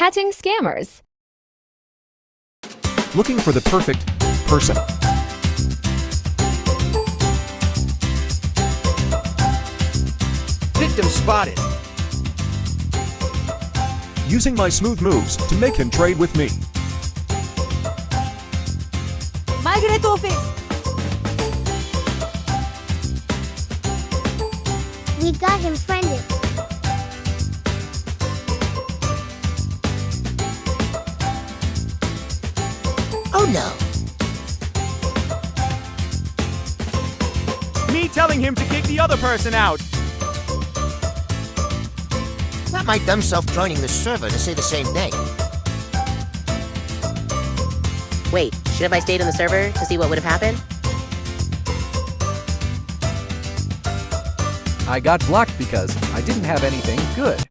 catching scammers. Looking for the perfect person. Victim spotted. Using my smooth moves to make him trade with me. Migrate office. We got him friended. Oh no. Me telling him to kick the other person out. Not my dumb self joining the server to say the same thing. Wait, should have I stayed on the server to see what would have happened? I got blocked because I didn't have anything good.